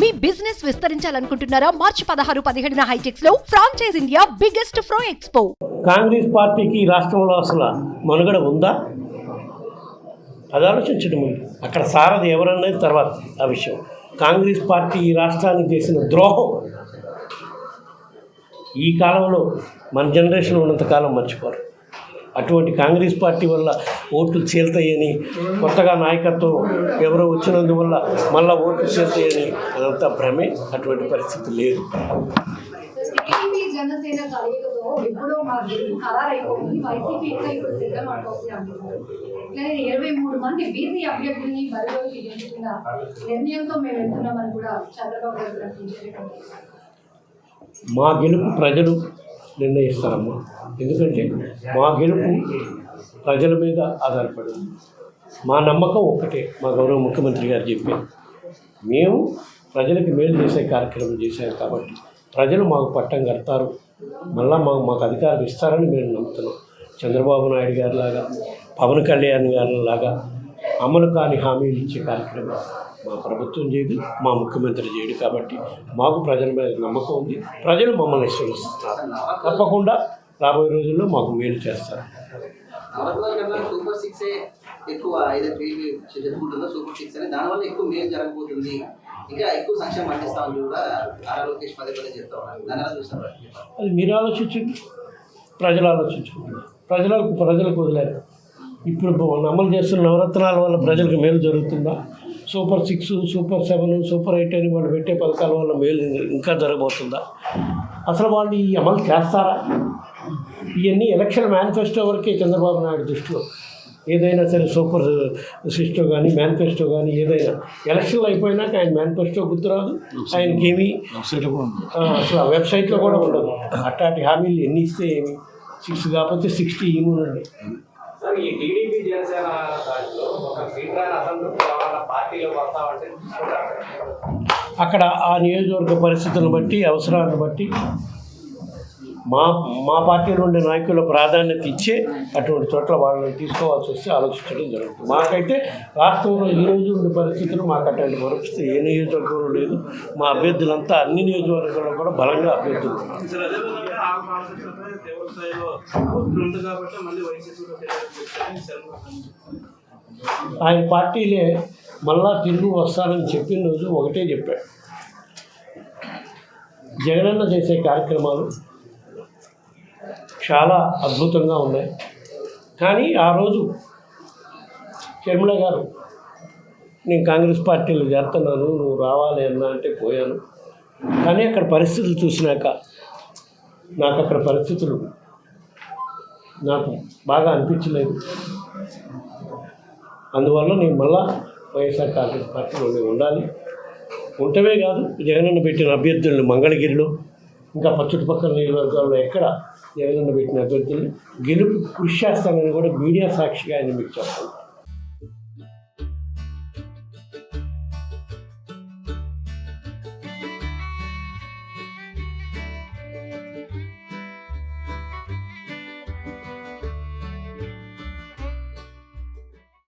మీ business విస్తరించాలనుకుంటున్నారా? మార్చి 16-17 హైటెక్స్ లో franchise India biggest ఫ్రో expo. Congress పార్టీకి రాష్ట్రంలో అసలు మనుగడ ఉందా? అది ఆలోచించడం అక్కడ సారథి ఎవరన్నది తర్వాత ఆ విషయం. కాంగ్రెస్ పార్టీ ఈ రాష్ట్రానికి చేసిన ద్రోహం ఈ కాలంలో మన జనరేషన్ ఉన్నంతకాలం మర్చిపోరు. అటువంటి కాంగ్రెస్ పార్టీ వల్ల ఓట్లు చీల్తాయని, కొత్తగా నాయకత్వం ఎవరో వచ్చినందువల్ల మళ్ళీ ఓట్లు చీల్తాయని అదంతా భ్రమే. అటువంటి పరిస్థితి లేదు. జనసేన కలయికతో ఎప్పుడో మాకు ఖరారైపోయింది. వైసీపీ ఇంకా ఇప్పుడు సిద్ధం అనుకోవాలి అంటున్నారు. ఇట్లా 23 మంది బీసీ అభ్యర్థుల్ని బరిలోకి దించుకున్న నిర్ణయంతో మేము వెళ్తున్నామని కూడా చంద్రబాబు గారు ప్రకటించారు. మా గెలుపు ప్రజలు నిర్ణయిస్తారమ్మా. ఎందుకంటే మా గెలుపు ప్రజల మీద ఆధారపడింది. మా నమ్మకం ఒక్కటే, మా గౌరవ ముఖ్యమంత్రి గారు చెప్పారు, మేము ప్రజలకు మేలు చేసే కార్యక్రమం చేశాం కాబట్టి ప్రజలు మాకు పట్టం కడతారు, మళ్ళీ మాకు అధికారం ఇస్తారని మేము నమ్ముతున్నాం. చంద్రబాబు నాయుడు గారి లాగా, పవన్ కళ్యాణ్ గారి లాగా అమలు కాని హామీలు ఇచ్చే కార్యక్రమం మా ప్రభుత్వం చేయదు, మా ముఖ్యమంత్రి చేయడు. కాబట్టి మాకు ప్రజల మీద నమ్మకం ఉంది. ప్రజలు మమ్మల్ని విశ్వసిస్తారు. తప్పకుండా రాబోయే రోజుల్లో మాకు మేలు చేస్తారు. సూపర్ సిక్స్ ఎక్కువ ఏదైతే జరుగుతుందో సూపర్ సిక్స్ అని దానివల్ల ఎక్కువ మేలు జరగబోతుంది, ఇంకా ఎక్కువ సంక్షేమం అందిస్తామని కూడా నారా లోకేష్ పదే పదే చెప్తా ఉన్నారు. దాని ఎలా చూస్తారు? అది మీరు ఆలోచించండి, ప్రజలు ఆలోచించుకుంటారు. ప్రజలకు వదిలేదు. ఇప్పుడు అమలు చేస్తున్న నవరత్నాల వల్ల ప్రజలకు మేలు జరుగుతుందా? సూపర్ 6, సూపర్ 7, సూపర్ 8 అని వాళ్ళు పెట్టే పథకాల వల్ల మేలు ఇంకా జరగబోతుందా? అసలు వాళ్ళు ఈ అమలు చేస్తారా? ఇవన్నీ ఎలక్షన్ మేనిఫెస్టో వరకే చంద్రబాబు నాయుడు దృష్టిలో. ఏదైనా సరే సూపర్ సిస్టో కానీ మేనిఫెస్టో కానీ ఏదైనా ఎలక్షన్లు అయిపోయినాక ఆయన మేనిఫెస్టో గుర్తురాదు, ఆయనకేమీ అసలు వెబ్సైట్లో కూడా ఉండదు. అట్లాంటి హామీలు ఎన్ని ఇస్తే ఏమి, 6 కాకపోతే 60 ఇవ్వనండి. ఈ టీడీపీ జనసేన ఒక సీట్రాన్ అసెంబ్లీ పార్టీలో వస్తామంటే అక్కడ ఆ నియోజకవర్గ పరిస్థితులను బట్టి, అవసరాలను బట్టి మా పార్టీలో ఉండే నాయకుల ప్రాధాన్యత ఇచ్చే అటువంటి చోట్ల వాళ్ళని తీసుకోవాల్సి వస్తే ఆలోచించడం జరుగుతుంది. మాకైతే రాష్ట్రంలో ఈ రోజు ఉండే పరిస్థితులు మాకు అటువంటి పరిస్థితి ఏ నియోజకవర్గంలో లేదు. మా అభ్యర్థులంతా అన్ని నియోజకవర్గాల్లో కూడా బలంగా అభ్యర్థులు. ఆయన పార్టీలే మళ్ళా తిరిగి వస్తానని చెప్పిన రోజు ఒకటే చెప్పాడు, జగనన్న చేసే కార్యక్రమాలు చాలా అద్భుతంగా ఉన్నాయి. కానీ ఆ రోజు షర్మిల గారు నేను కాంగ్రెస్ పార్టీలో చేరుతున్నాను, నువ్వు రావాలి అన్నా అంటే పోయాను. కానీ అక్కడ పరిస్థితులు చూసినాక నాకు అక్కడ పరిస్థితులు నాకు బాగా అనిపించలేదు. అందువల్ల నేను మళ్ళా వైఎస్ఆర్ కాంగ్రెస్ పార్టీలో ఉండాలి. ఉండటమే కాదు, జగనన్న పెట్టిన అభ్యర్థులను మంగళగిరిలో ఇంకా చుట్టుపక్కల నియోజకవర్గాల్లో ఎక్కడ జగనన్న పెట్టిన అభ్యర్థులను గెలుపు కృషి చేస్తానని కూడా మీడియా సాక్షిగా ఆయన మీకు చెప్తాను.